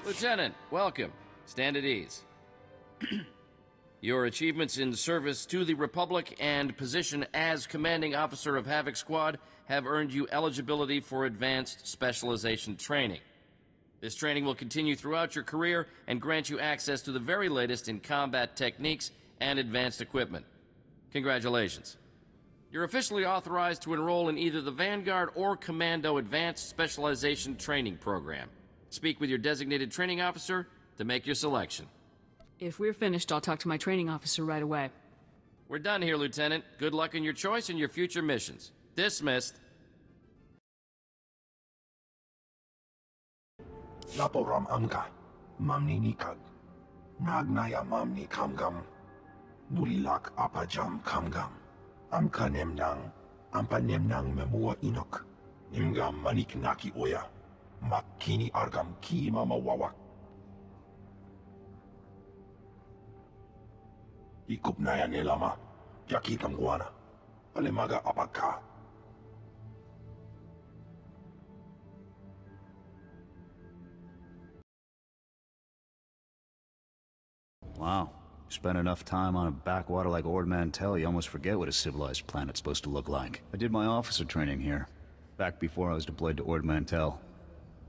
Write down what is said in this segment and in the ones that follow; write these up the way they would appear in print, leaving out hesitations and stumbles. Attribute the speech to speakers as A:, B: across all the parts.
A: Lieutenant, welcome. Stand at ease. Your achievements in service to the Republic and position as Commanding Officer of Havoc Squad have earned you eligibility for advanced specialization training. This training will continue throughout your career and grant you access to the very latest in combat techniques and advanced equipment. Congratulations. You're officially authorized to enroll in either the Vanguard or Commando Advanced Specialization Training Program. Speak with your designated training officer to make your selection.
B: If we're finished, I'll talk to my training officer right away.
A: We're done here, Lieutenant. Good luck in your choice and your future missions. Dismissed.
C: Laporam amka, mamni nikag, nagnaya mamni kamgam, nurilak apajam kamgam, amka nemnang, ampa nemnang memua inok, nimgam manik naki oya, makini argam ki mama wawak. Ikupnaya nelama, yakikam guana, alemaga apaka.
D: Wow. Spend enough time on a backwater like Ord Mantell, you almost forget what a civilized planet's supposed to look like. I did my officer training here, back before I was deployed to Ord Mantell.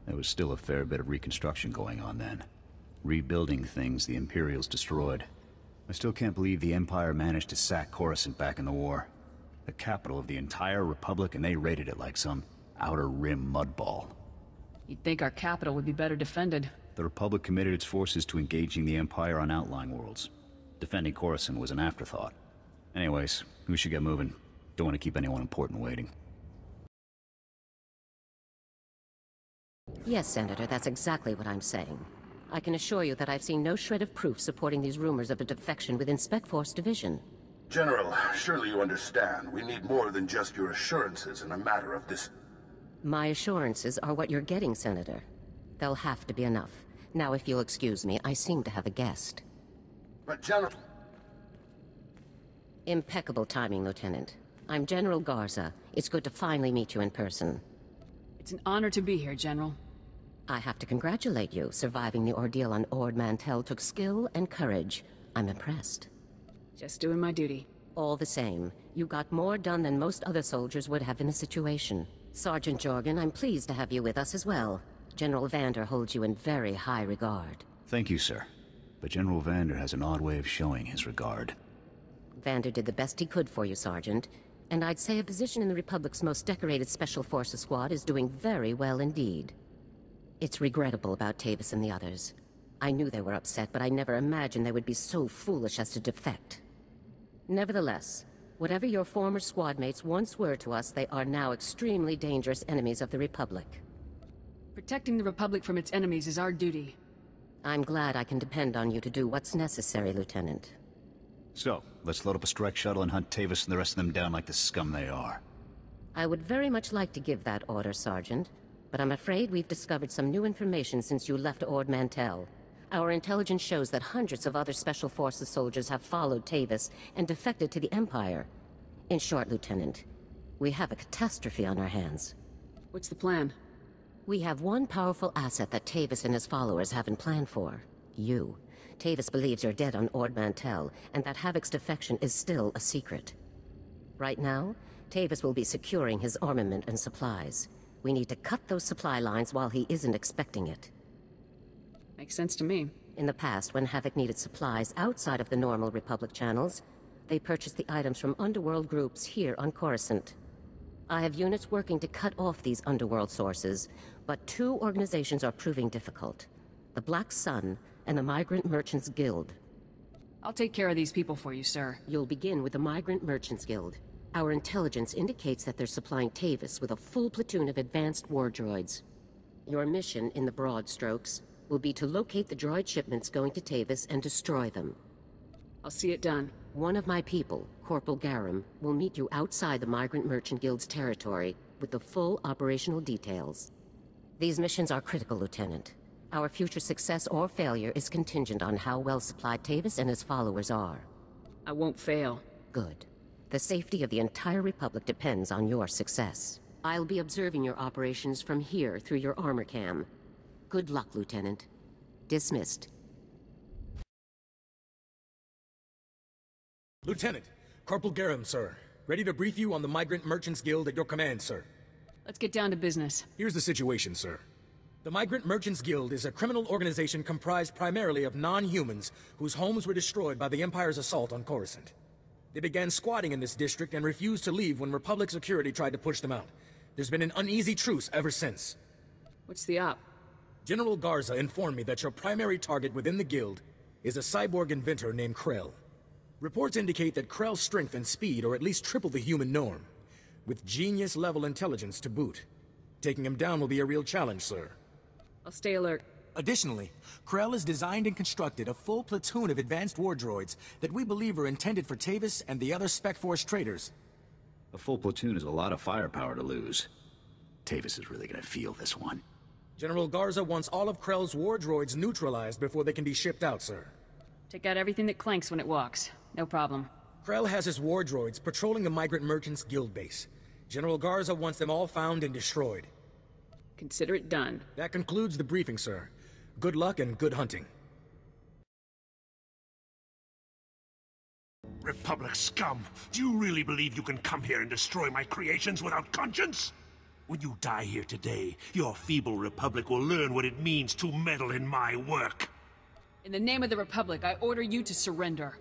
D: There was still a fair bit of reconstruction going on then. Rebuilding things the Imperials destroyed. I still can't believe the Empire managed to sack Coruscant back in the war. The capital of the entire Republic, and they raided it like some outer rim mudball.
B: You'd think our capital would be better defended.
D: The Republic committed its forces to engaging the Empire on outlying worlds. Defending Coruscant was an afterthought. Anyways, we should get moving. Don't want to keep anyone important waiting.
E: Yes, Senator, that's exactly what I'm saying. I can assure you that I've seen no shred of proof supporting these rumors of a defection within Spec Force Division.
F: General, surely you understand. We need more than just your assurances in a matter of this.
E: My assurances are what you're getting, Senator. They'll have to be enough. Now, if you'll excuse me, I seem to have a guest.
F: But General...
E: Impeccable timing, Lieutenant. I'm General Garza. It's good to finally meet you in person.
B: It's an honor to be here, General.
E: I have to congratulate you. Surviving the ordeal on Ord Mantell took skill and courage. I'm impressed.
B: Just doing my duty.
E: All the same, you got more done than most other soldiers would have in the situation. Sergeant Jorgen, I'm pleased to have you with us as well. General Vander holds you in very high regard.
D: Thank you, sir. But General Vander has an odd way of showing his regard.
E: Vander did the best he could for you, Sergeant. And I'd say a position in the Republic's most decorated Special Forces squad is doing very well indeed. It's regrettable about Tavis and the others. I knew they were upset, but I never imagined they would be so foolish as to defect. Nevertheless, whatever your former squad mates once were to us, they are now extremely dangerous enemies of the Republic.
B: Protecting the Republic from its enemies is our duty.
E: I'm glad I can depend on you to do what's necessary, Lieutenant.
D: So, let's load up a strike shuttle and hunt Tavis and the rest of them down like the scum they are.
E: I would very much like to give that order, Sergeant, but I'm afraid we've discovered some new information since you left Ord Mantell. Our intelligence shows that hundreds of other Special Forces soldiers have followed Tavis and defected to the Empire. In short, Lieutenant, we have a catastrophe on our hands.
B: What's the plan?
E: We have one powerful asset that Tavis and his followers haven't planned for. You. Tavis believes you're dead on Ord Mantell, and that Havoc's defection is still a secret. Right now, Tavis will be securing his armament and supplies. We need to cut those supply lines while he isn't expecting it.
B: Makes sense to me.
E: In the past, when Havoc needed supplies outside of the normal Republic channels, they purchased the items from underworld groups here on Coruscant. I have units working to cut off these underworld sources, but two organizations are proving difficult. The Black Sun and the Migrant Merchants Guild.
B: I'll take care of these people for you, sir.
E: You'll begin with the Migrant Merchants Guild. Our intelligence indicates that they're supplying Tavis with a full platoon of advanced war droids. Your mission, in the broad strokes, will be to locate the droid shipments going to Tavis and destroy them.
B: I'll see it done.
E: One of my people, Corporal Garum, will meet you outside the Migrant Merchant Guild's territory with the full operational details. These missions are critical, Lieutenant. Our future success or failure is contingent on how well supplied Tavis and his followers are.
B: I won't fail.
E: Good. The safety of the entire Republic depends on your success. I'll be observing your operations from here through your armor cam. Good luck, Lieutenant. Dismissed.
G: Lieutenant, Corporal Garum, sir. Ready to brief you on the Migrant Merchants Guild at your command, sir.
B: Let's get down to business.
G: Here's the situation, sir. The Migrant Merchants Guild is a criminal organization comprised primarily of non-humans whose homes were destroyed by the Empire's assault on Coruscant. They began squatting in this district and refused to leave when Republic security tried to push them out. There's been an uneasy truce ever since.
B: What's the op?
G: General Garza informed me that your primary target within the guild is a cyborg inventor named Krell. Reports indicate that Krell's strength and speed are at least triple the human norm, with genius-level intelligence to boot. Taking him down will be a real challenge, sir.
B: I'll stay alert.
G: Additionally, Krell has designed and constructed a full platoon of advanced war droids that we believe are intended for Tavis and the other Spec Force traders.
D: A full platoon is a lot of firepower to lose. Tavis is really gonna feel this one.
G: General Garza wants all of Krell's war droids neutralized before they can be shipped out, sir.
B: Take out everything that clanks when it walks. No problem.
G: Krell has his war droids patrolling the Migrant Merchants Guild base. General Garza wants them all found and destroyed.
B: Consider it done.
G: That concludes the briefing, sir. Good luck and good hunting.
H: Republic scum! Do you really believe you can come here and destroy my creations without conscience? When you die here today, your feeble Republic will learn what it means to meddle in my work.
B: In the name of the Republic, I order you to surrender.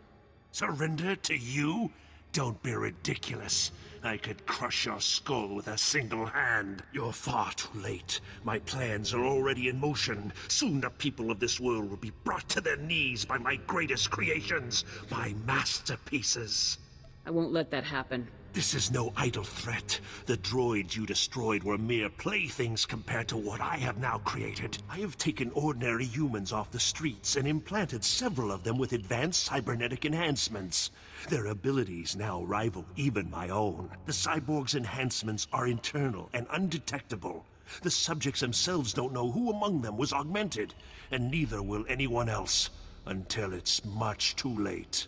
H: Surrender to you? Don't be ridiculous. I could crush your skull with a single hand. You're far too late. My plans are already in motion. Soon the people of this world will be brought to their knees by my greatest creations, my masterpieces.
B: I won't let that happen.
H: This is no idle threat. The droids you destroyed were mere playthings compared to what I have now created. I have taken ordinary humans off the streets and implanted several of them with advanced cybernetic enhancements. Their abilities now rival even my own. The cyborg's enhancements are internal and undetectable. The subjects themselves don't know who among them was augmented, and neither will anyone else, until it's much too late.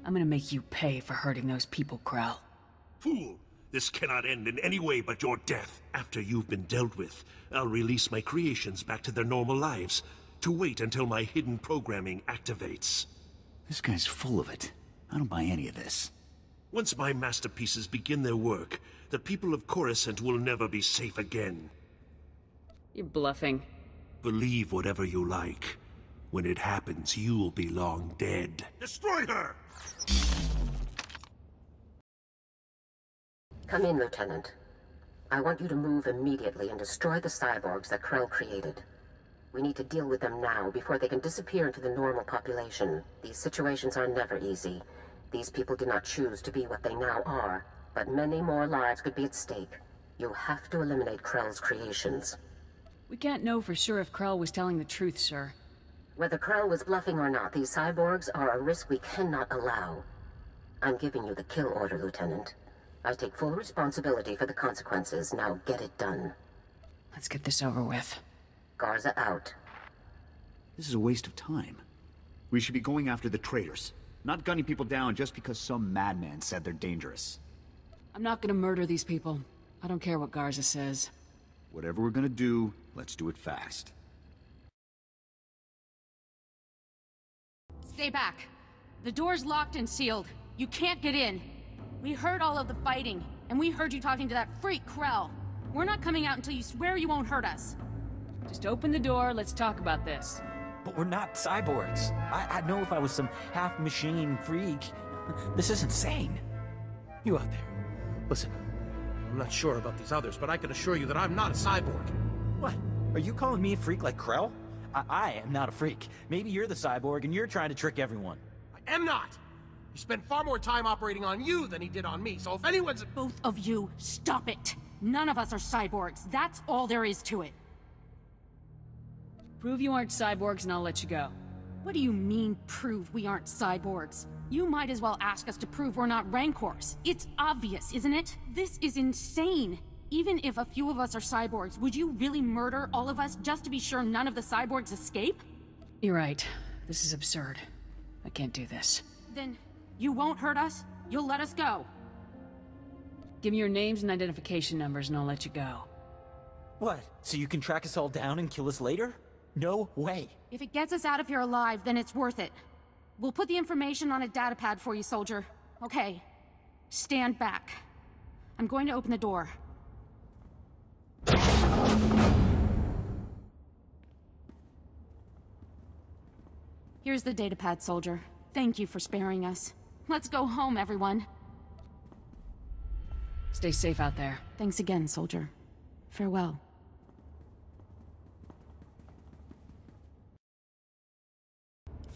B: I'm gonna make you pay for hurting those people, Krell.
H: Fool! This cannot end in any way but your death. After you've been dealt with, I'll release my creations back to their normal lives, to wait until my hidden programming activates.
D: This guy's full of it. I don't buy any of this.
H: Once my masterpieces begin their work, the people of Coruscant will never be safe again.
B: You're bluffing.
H: Believe whatever you like. When it happens, you'll be long dead. Destroy her!
E: Come in, Lieutenant. I want you to move immediately and destroy the cyborgs that Krell created. We need to deal with them now before they can disappear into the normal population. These situations are never easy. These people did not choose to be what they now are, but many more lives could be at stake. You have to eliminate Krell's creations.
B: We can't know for sure if Krell was telling the truth, sir.
E: Whether Krell was bluffing or not, these cyborgs are a risk we cannot allow. I'm giving you the kill order, Lieutenant. I take full responsibility for the consequences. Now get it done.
B: Let's get this over with.
E: Garza out.
D: This is a waste of time. We should be going after the traitors, not gunning people down just because some madman said they're dangerous.
B: I'm not gonna murder these people. I don't care what Garza says.
D: Whatever we're gonna do, let's do it fast.
I: Stay back. The door's locked and sealed. You can't get in. We heard all of the fighting, and we heard you talking to that freak Krell. We're not coming out until you swear you won't hurt us.
B: Just open the door, let's talk about this.
J: But we're not cyborgs. I'd know if I was some half-machine freak. This is insane.
K: You out there. Listen, I'm not sure about these others, but I can assure you that I'm not a cyborg.
J: What? Are you calling me a freak like Krell? I am not a freak. Maybe you're the cyborg and you're trying to trick everyone.
K: I am not! He spent far more time operating on you than he did on me, so if anyone's...
I: Both of you, stop it! None of us are cyborgs. That's all there is to it.
B: Prove you aren't cyborgs and I'll let you go.
I: What do you mean, prove we aren't cyborgs? You might as well ask us to prove we're not Rancors. It's obvious, isn't it? This is insane. Even if a few of us are cyborgs, would you really murder all of us just to be sure none of the cyborgs escape?
B: You're right. This is absurd. I can't do this.
I: Then you won't hurt us? You'll let us go?
B: Give me your names and identification numbers and I'll let you go.
J: What? So you can track us all down and kill us later? No way.
I: If it gets us out of here alive, then it's worth it. We'll put the information on a datapad for you, soldier. Okay. Stand back. I'm going to open the door. Here's the datapad, soldier. Thank you for sparing us. Let's go home, everyone.
B: Stay safe out there.
I: Thanks again, soldier. Farewell.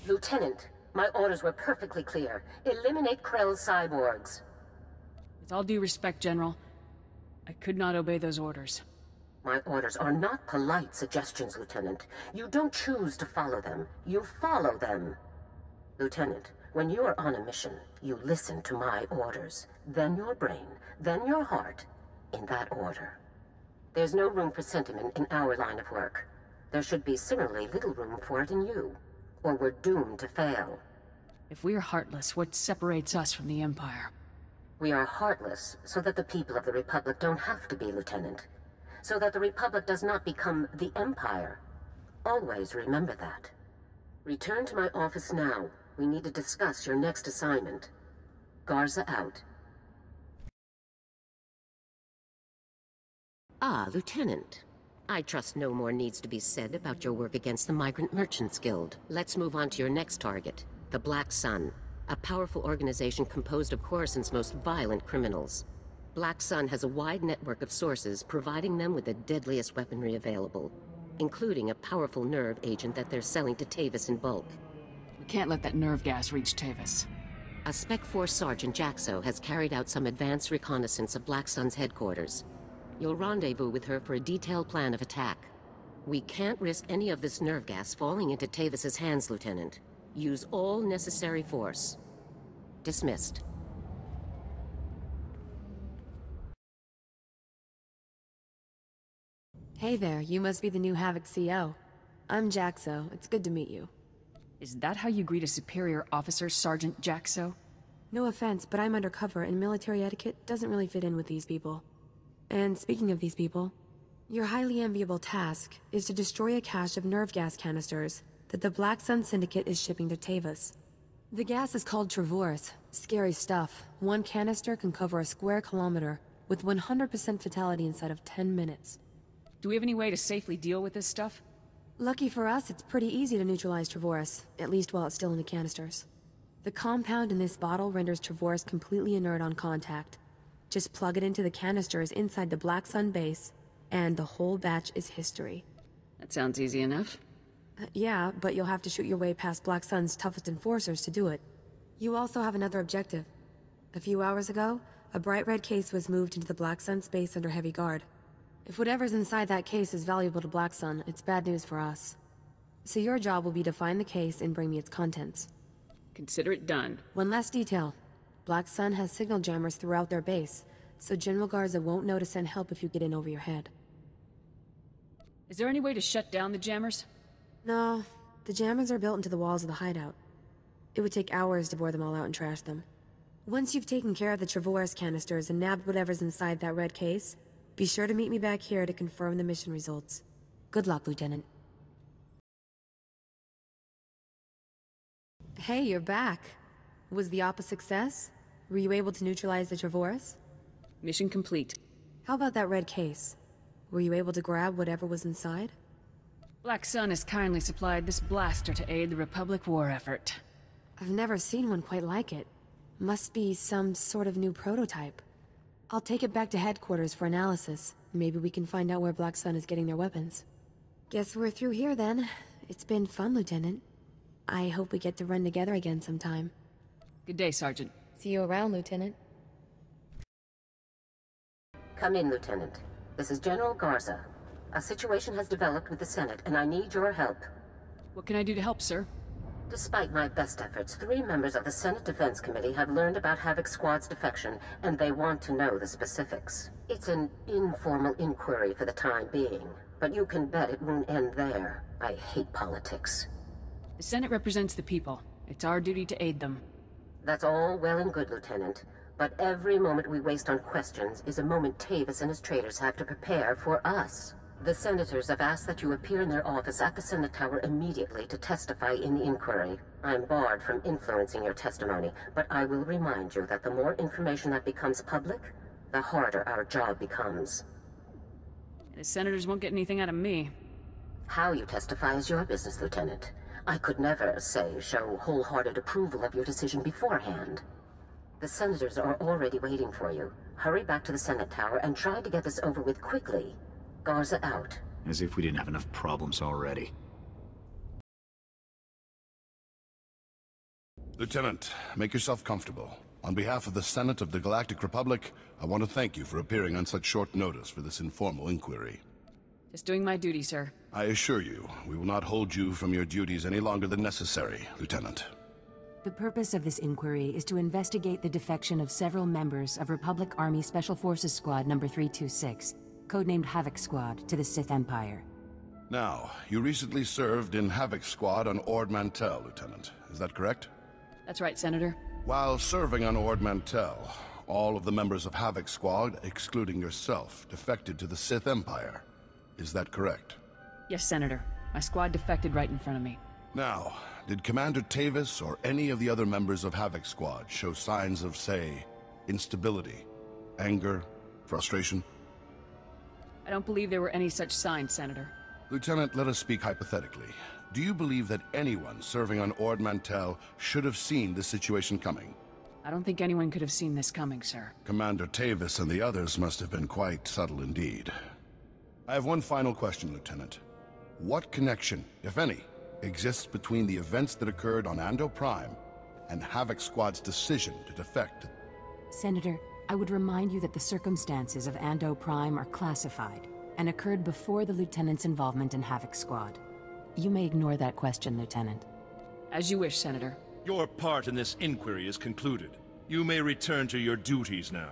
E: Lieutenant, my orders were perfectly clear. Eliminate Krell's cyborgs.
B: With all due respect, General, I could not obey those orders.
E: My orders are not polite suggestions, Lieutenant. You don't choose to follow them. You follow them. Lieutenant, when you are on a mission, you listen to my orders. Then your brain, then your heart, in that order. There's no room for sentiment in our line of work. There should be similarly little room for it in you, or we're doomed to fail.
B: If we're heartless, what separates us from the Empire?
E: We are heartless so that the people of the Republic don't have to be, Lieutenant. So that the Republic does not become the Empire. Always remember that. Return to my office now. We need to discuss your next assignment. Garza out. Ah, Lieutenant. I trust no more needs to be said about your work against the Migrant Merchants Guild. Let's move on to your next target, the Black Sun, a powerful organization composed of Coruscant's most violent criminals. Black Sun has a wide network of sources providing them with the deadliest weaponry available, including a powerful nerve agent that they're selling to Tavis in bulk.
B: We can't let that nerve gas reach Tavis.
E: A Spec Force Sergeant Jaxo has carried out some advanced reconnaissance of Black Sun's headquarters. You'll rendezvous with her for a detailed plan of attack. We can't risk any of this nerve gas falling into Tavis's hands, Lieutenant. Use all necessary force. Dismissed.
L: Hey there, you must be the new Havoc CO. I'm Jaxo. It's good to meet you.
B: Is that how you greet a superior officer, Sergeant Jaxo?
L: No offense, but I'm undercover and military etiquette doesn't really fit in with these people. And speaking of these people, your highly enviable task is to destroy a cache of nerve gas canisters that the Black Sun Syndicate is shipping to Tavis. The gas is called Travorus. Scary stuff. One canister can cover a square kilometer with 100% fatality inside of 10 minutes.
B: Do we have any way to safely deal with this stuff?
L: Lucky for us, it's pretty easy to neutralize Travorus, at least while it's still in the canisters. The compound in this bottle renders Travorus completely inert on contact. Just plug it into the canisters inside the Black Sun base, and the whole batch is history.
B: That sounds easy enough.
L: Yeah, but you'll have to shoot your way past Black Sun's toughest enforcers to do it. You also have another objective. A few hours ago, a bright red case was moved into the Black Sun space under heavy guard. If whatever's inside that case is valuable to Black Sun, it's bad news for us. So your job will be to find the case and bring me its contents.
B: Consider it done.
L: One last detail. Black Sun has signal jammers throughout their base, so General Garza won't know to send help if you get in over your head.
B: Is there any way to shut down the jammers?
L: No, the jammers are built into the walls of the hideout. It would take hours to bore them all out and trash them. Once you've taken care of the Travorus canisters and nabbed whatever's inside that red case, be sure to meet me back here to confirm the mission results. Good luck, Lieutenant. Hey, you're back. Was the Op a success? Were you able to neutralize the Travorus?
B: Mission complete.
L: How about that red case? Were you able to grab whatever was inside?
B: Black Sun has kindly supplied this blaster to aid the Republic war effort.
L: I've never seen one quite like it. Must be some sort of new prototype. I'll take it back to headquarters for analysis. Maybe we can find out where Black Sun is getting their weapons. Guess we're through here then. It's been fun, Lieutenant. I hope we get to run together again sometime.
B: Good day, Sergeant.
L: See you around, Lieutenant.
E: Come in, Lieutenant. This is General Garza. A situation has developed with the Senate, and I need your help.
B: What can I do to help, sir?
E: Despite my best efforts, 3 members of the Senate Defense Committee have learned about Havoc Squad's defection, and they want to know the specifics. It's an informal inquiry for the time being, but you can bet it won't end there. I hate politics.
B: The Senate represents the people. It's our duty to aid them.
E: That's all well and good, Lieutenant. But every moment we waste on questions is a moment Tavis and his traitors have to prepare for us. The senators have asked that you appear in their office at the Senate Tower immediately to testify in the inquiry. I'm barred from influencing your testimony, but I will remind you that the more information that becomes public, the harder our job becomes.
B: The senators won't get anything out of me.
E: How you testify is your business, Lieutenant. I could never, show wholehearted approval of your decision beforehand. The senators are already waiting for you. Hurry back to the Senate Tower and try to get this over with quickly. Garza out.
D: As if we didn't have enough problems already.
F: Lieutenant, make yourself comfortable. On behalf of the Senate of the Galactic Republic, I want to thank you for appearing on such short notice for this informal inquiry.
B: Just doing my duty, sir.
F: I assure you, we will not hold you from your duties any longer than necessary, Lieutenant.
M: The purpose of this inquiry is to investigate the defection of several members of Republic Army Special Forces Squad number 326, codenamed Havoc Squad, to the Sith Empire.
F: Now, you recently served in Havoc Squad on Ord Mantell, Lieutenant. Is that correct?
B: That's right, Senator.
F: While serving on Ord Mantell, all of the members of Havoc Squad, excluding yourself, defected to the Sith Empire. Is that correct?
B: Yes, Senator. My squad defected right in front of me.
F: Now, did Commander Tavis or any of the other members of Havoc Squad show signs of, say, instability, anger, frustration?
B: I don't believe there were any such signs, Senator.
F: Lieutenant, let us speak hypothetically. Do you believe that anyone serving on Ord Mantell should have seen this situation coming?
B: I don't think anyone could have seen this coming, sir.
F: Commander Tavis and the others must have been quite subtle indeed. I have one final question, Lieutenant. What connection, if any, exists between the events that occurred on Ando Prime and Havoc Squad's decision to defect?
M: Senator, I would remind you that the circumstances of Ando Prime are classified and occurred before the Lieutenant's involvement in Havoc Squad. You may ignore that question, Lieutenant.
B: As you wish, Senator.
N: Your part in this inquiry is concluded. You may return to your duties now.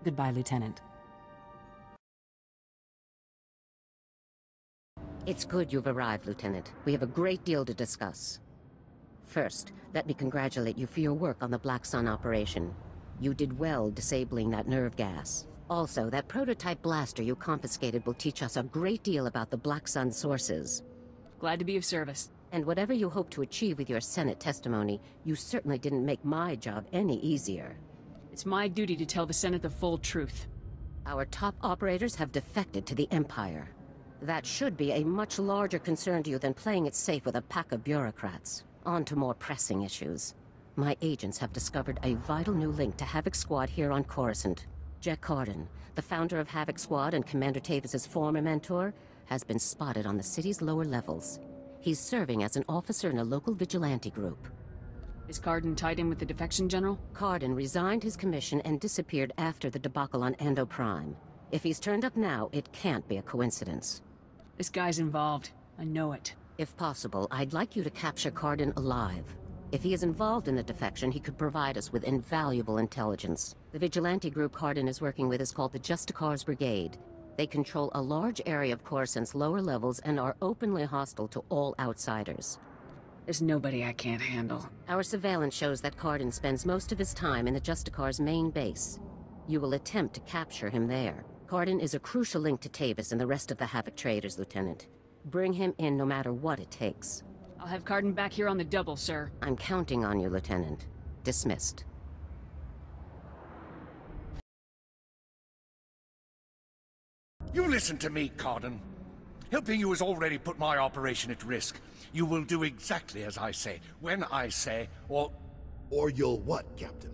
M: Goodbye, Lieutenant.
E: It's good you've arrived, Lieutenant. We have a great deal to discuss. First, let me congratulate you for your work on the Black Sun operation. You did well disabling that nerve gas. Also, that prototype blaster you confiscated will teach us a great deal about the Black Sun sources.
B: Glad to be of service.
E: And whatever you hope to achieve with your Senate testimony, you certainly didn't make my job any easier.
B: It's my duty to tell the Senate the full truth.
E: Our top operators have defected to the Empire. That should be a much larger concern to you than playing it safe with a pack of bureaucrats. On to more pressing issues. My agents have discovered a vital new link to Havoc Squad here on Coruscant. Jack Corden, the founder of Havoc Squad and Commander Tavis' former mentor, has been spotted on the city's lower levels. He's serving as an officer in a local vigilante group.
B: Is Corden tied in with the defection, General?
E: Corden resigned his commission and disappeared after the debacle on Ando Prime. If he's turned up now, it can't be a coincidence.
B: This guy's involved. I know it.
E: If possible, I'd like you to capture Corden alive. If he is involved in the defection, he could provide us with invaluable intelligence. The vigilante group Corden is working with is called the SWTOR's Brigade. They control a large area of Coruscant's lower levels and are openly hostile to all outsiders.
B: There's nobody I can't handle.
E: Our surveillance shows that Corden spends most of his time in the SWTOR's main base. You will attempt to capture him there. Corden is a crucial link to Tavis and the rest of the Havoc traders, Lieutenant. Bring him in no matter what it takes.
B: I'll have Corden back here on the double, sir.
E: I'm counting on you, Lieutenant. Dismissed.
O: You listen to me, Corden. Helping you has already put my operation at risk. You will do exactly as I say, when I say, or
P: you'll what, Captain?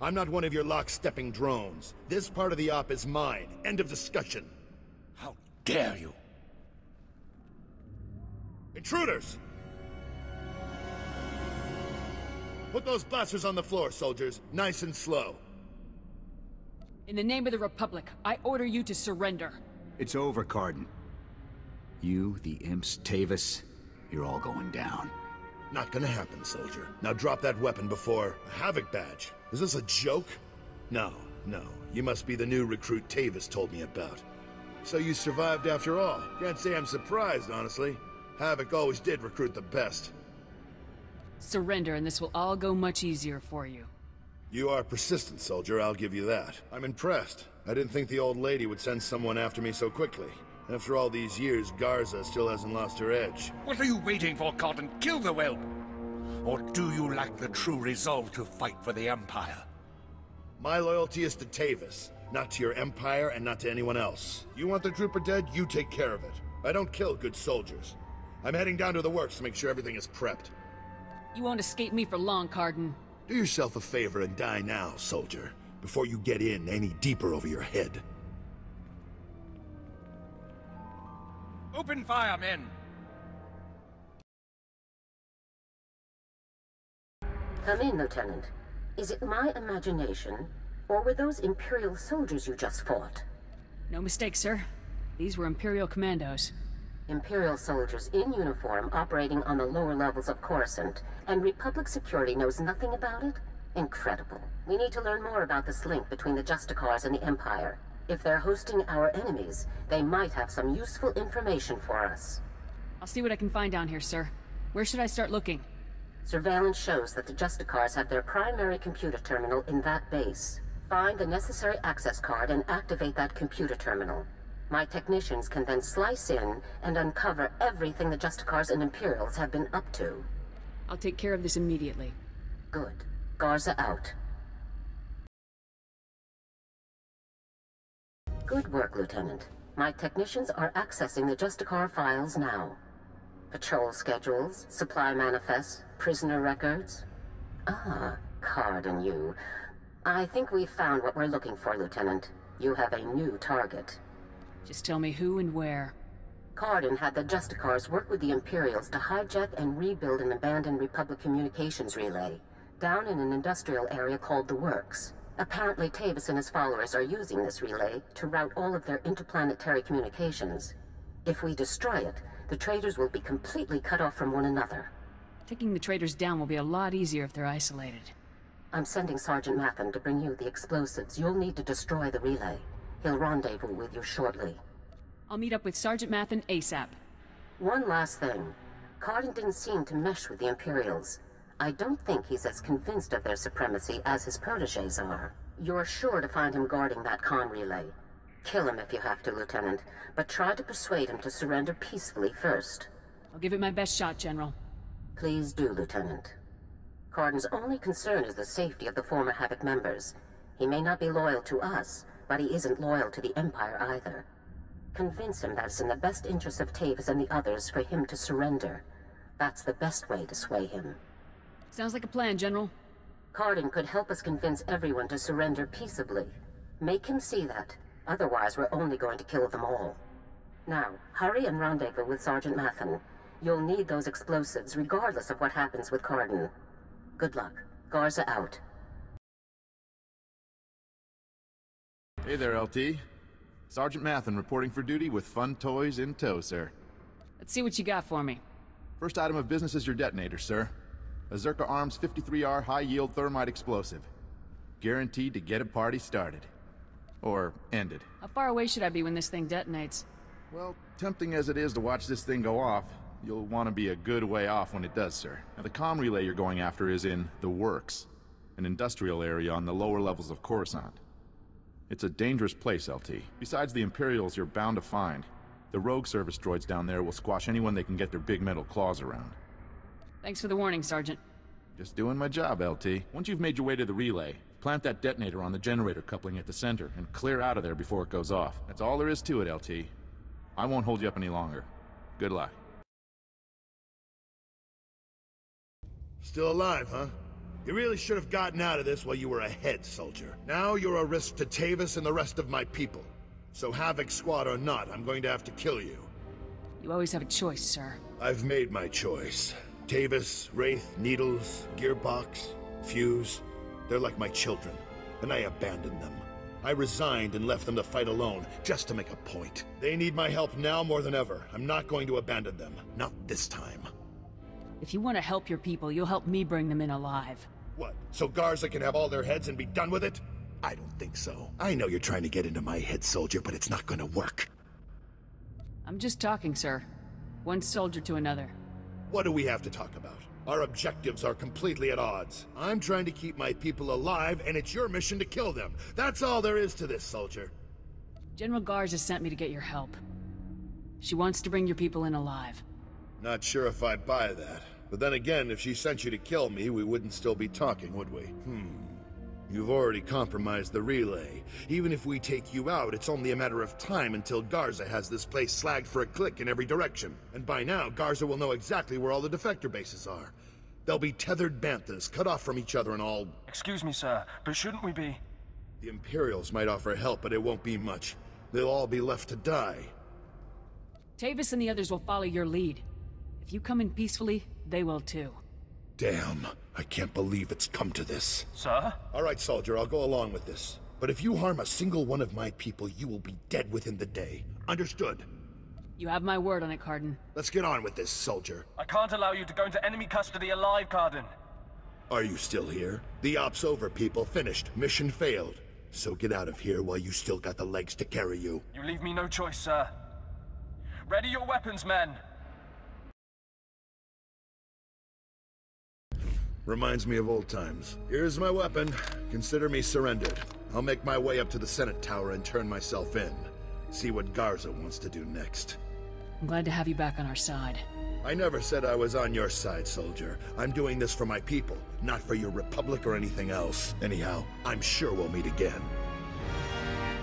P: I'm not one of your lock-stepping drones. This part of the op is mine. End of discussion.
O: How dare you?
P: Intruders! Put those blasters on the floor, soldiers. Nice and slow.
B: In the name of the Republic, I order you to surrender.
D: It's over, Corden. You, the imps, Tavis, you're all going down.
P: Not gonna happen, soldier. Now drop that weapon before... A Havoc badge? Is this a joke? No. You must be the new recruit Tavis told me about. So you survived after all. Can't say I'm surprised, honestly. Havoc always did recruit the best.
B: Surrender, and this will all go much easier for you.
P: You are persistent, soldier, I'll give you that. I'm impressed. I didn't think the old lady would send someone after me so quickly. After all these years, Garza still hasn't lost her edge.
O: What are you waiting for, Cotton? Kill the whelp! Or do you lack the true resolve to fight for the Empire?
P: My loyalty is to Tavis, not to your Empire and not to anyone else. You want the trooper dead, you take care of it. I don't kill good soldiers. I'm heading down to the works to make sure everything is prepped.
B: You won't escape me for long, Cardin.
P: Do yourself a favor and die now, soldier, before you get in any deeper over your head.
O: Open fire, men!
E: Come in, Lieutenant. Is it my imagination, or were those Imperial soldiers you just fought?
B: No mistake, sir. These were Imperial commandos.
E: Imperial soldiers in uniform operating on the lower levels of Coruscant, and Republic security knows nothing about it? Incredible. We need to learn more about this link between the Justicars and the Empire. If they're hosting our enemies, they might have some useful information for us.
B: I'll see what I can find down here, sir. Where should I start looking?
E: Surveillance shows that the Justicars have their primary computer terminal in that base. Find the necessary access card and activate that computer terminal. My technicians can then slice in and uncover everything the Justicars and Imperials have been up to.
B: I'll take care of this immediately.
E: Good. Garza out. Good work, Lieutenant. My technicians are accessing the Justicar files now. Patrol schedules, supply manifests, prisoner records. Ah, Card and you. I think we've found what we're looking for, Lieutenant. You have a new target.
B: Just tell me who and where.
E: Cardin had the Justicars work with the Imperials to hijack and rebuild an abandoned Republic communications relay down in an industrial area called the Works. Apparently Tavis and his followers are using this relay to route all of their interplanetary communications. If we destroy it, the traitors will be completely cut off from one another.
B: Taking the traitors down will be a lot easier if they're isolated.
E: I'm sending Sergeant Mathen to bring you the explosives. You'll need to destroy the relay. He'll rendezvous with you shortly.
B: I'll meet up with Sergeant Mathen ASAP.
E: One last thing. Cardin didn't seem to mesh with the Imperials. I don't think he's as convinced of their supremacy as his protégés are. You're sure to find him guarding that comm relay. Kill him if you have to, Lieutenant, but try to persuade him to surrender peacefully first.
B: I'll give it my best shot, General.
E: Please do, Lieutenant. Cardin's only concern is the safety of the former Havoc members. He may not be loyal to us, but he isn't loyal to the Empire either. Convince him that it's in the best interest of Tavis and the others for him to surrender. That's the best way to sway him.
B: Sounds like a plan, General.
E: Cardin could help us convince everyone to surrender peaceably. Make him see that. Otherwise, we're only going to kill them all. Now, hurry and rendezvous with Sergeant Mathen. You'll need those explosives regardless of what happens with Cardin. Good luck. Garza out.
Q: Hey there, LT. Sergeant Mathen reporting for duty with fun toys in tow, sir.
B: Let's see what you got for me.
Q: First item of business is your detonator, sir. A Zerka Arms 53R high-yield thermite explosive. Guaranteed to get a party started. Or ended.
B: How far away should I be when this thing detonates?
Q: Well, tempting as it is to watch this thing go off, you'll want to be a good way off when it does, sir. Now, the comm relay you're going after is in the Works, an industrial area on the lower levels of Coruscant. It's a dangerous place, LT. Besides the Imperials you're bound to find, the rogue service droids down there will squash anyone they can get their big metal claws around.
B: Thanks for the warning, Sergeant.
Q: Just doing my job, LT. Once you've made your way to the relay, plant that detonator on the generator coupling at the center and clear out of there before it goes off. That's all there is to it, LT. I won't hold you up any longer. Good luck.
P: Still alive, huh? You really should have gotten out of this while you were ahead, soldier. Now you're a risk to Tavis and the rest of my people. So Havoc Squad or not, I'm going to have to kill you.
B: You always have a choice, sir.
P: I've made my choice. Tavis, Wraith, Needles, Gearbox, Fuse. They're like my children, and I abandoned them. I resigned and left them to fight alone, just to make a point. They need my help now more than ever. I'm not going to abandon them. Not this time.
B: If you want to help your people, you'll help me bring them in alive.
P: What, so Garza can have all their heads and be done with it? I don't think so. I know you're trying to get into my head, soldier, but it's not gonna work.
B: I'm just talking, sir. One soldier to another.
P: What do we have to talk about? Our objectives are completely at odds. I'm trying to keep my people alive, and it's your mission to kill them. That's all there is to this, soldier.
B: General Garza sent me to get your help. She wants to bring your people in alive.
P: Not sure if I buy that. But then again, if she sent you to kill me, we wouldn't still be talking, would we? You've already compromised the relay. Even if we take you out, it's only a matter of time until Garza has this place slagged for a click in every direction. And by now, Garza will know exactly where all the defector bases are. They'll be tethered banthas, cut off from each other and all...
R: Excuse me, sir, but shouldn't we be...
P: The Imperials might offer help, but it won't be much. They'll all be left to die.
B: Tavis and the others will follow your lead. If you come in peacefully, they will too.
P: Damn, I can't believe it's come to this.
R: Sir?
P: All right, soldier, I'll go along with this. But if you harm a single one of my people, you will be dead within the day. Understood?
B: You have my word on it, Cardin.
P: Let's get on with this, soldier.
R: I can't allow you to go into enemy custody alive, Cardin.
P: Are you still here? The op's over, people. Finished. Mission failed. So get out of here while you still got the legs to carry you.
R: You leave me no choice, sir. Ready your weapons, men!
P: Reminds me of old times. Here's my weapon. Consider me surrendered. I'll make my way up to the Senate Tower and turn myself in. See what Garza wants to do next.
B: I'm glad to have you back on our side.
P: I never said I was on your side, soldier. I'm doing this for my people, not for your republic or anything else. Anyhow, I'm sure we'll meet again.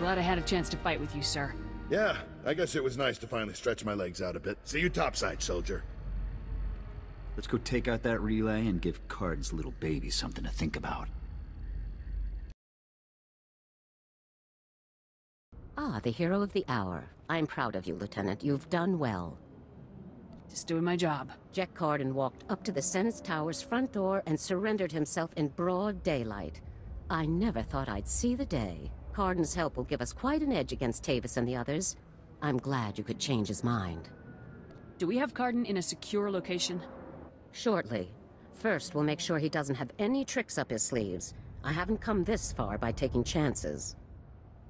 B: Glad I had a chance to fight with you, sir.
P: Yeah, I guess it was nice to finally stretch my legs out a bit. See you topside, soldier.
D: Let's go take out that relay and give Card's little baby something to think about.
E: Ah, the hero of the hour. I'm proud of you, Lieutenant. You've done well.
B: Just doing my job.
E: Jack Cardin walked up to the Senate Tower's front door and surrendered himself in broad daylight. I never thought I'd see the day. Cardin's help will give us quite an edge against Tavis and the others. I'm glad you could change his mind.
B: Do we have Cardin in a secure location?
E: Shortly. First, we'll make sure he doesn't have any tricks up his sleeves. I haven't come this far by taking chances.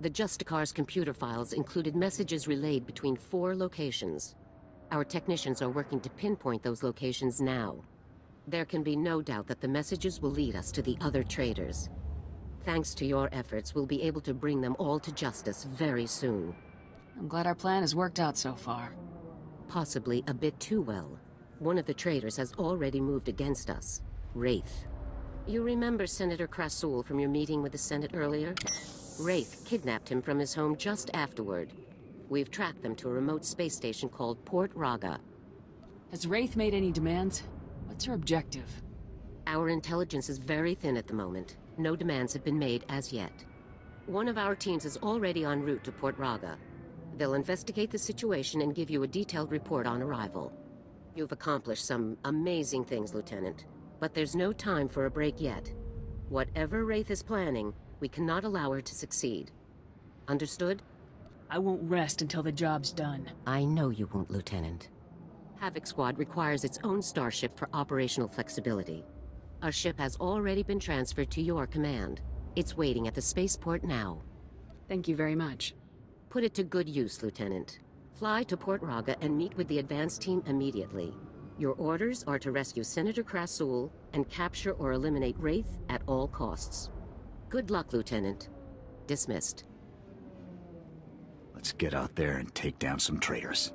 E: The Justicar's computer files included messages relayed between 4 locations. Our technicians are working to pinpoint those locations now. There can be no doubt that the messages will lead us to the other traitors. Thanks to your efforts, we'll be able to bring them all to justice very soon.
B: I'm glad our plan has worked out so far.
E: Possibly a bit too well. One of the traitors has already moved against us. Wraith. You remember Senator Krasul from your meeting with the Senate earlier? Wraith kidnapped him from his home just afterward. We've tracked them to a remote space station called Port Raga.
B: Has Wraith made any demands? What's her objective?
E: Our intelligence is very thin at the moment. No demands have been made as yet. One of our teams is already en route to Port Raga. They'll investigate the situation and give you a detailed report on arrival. You've accomplished some amazing things, Lieutenant. But there's no time for a break yet. Whatever Wraith is planning, we cannot allow her to succeed. Understood?
B: I won't rest until the job's done.
E: I know you won't, Lieutenant. Havoc Squad requires its own starship for operational flexibility. Our ship has already been transferred to your command. It's waiting at the spaceport now.
B: Thank you very much.
E: Put it to good use, Lieutenant. Fly to Port Raga and meet with the advance team immediately. Your orders are to rescue Senator Krasul and capture or eliminate Wraith at all costs. Good luck, Lieutenant. Dismissed.
D: Let's get out there and take down some traitors.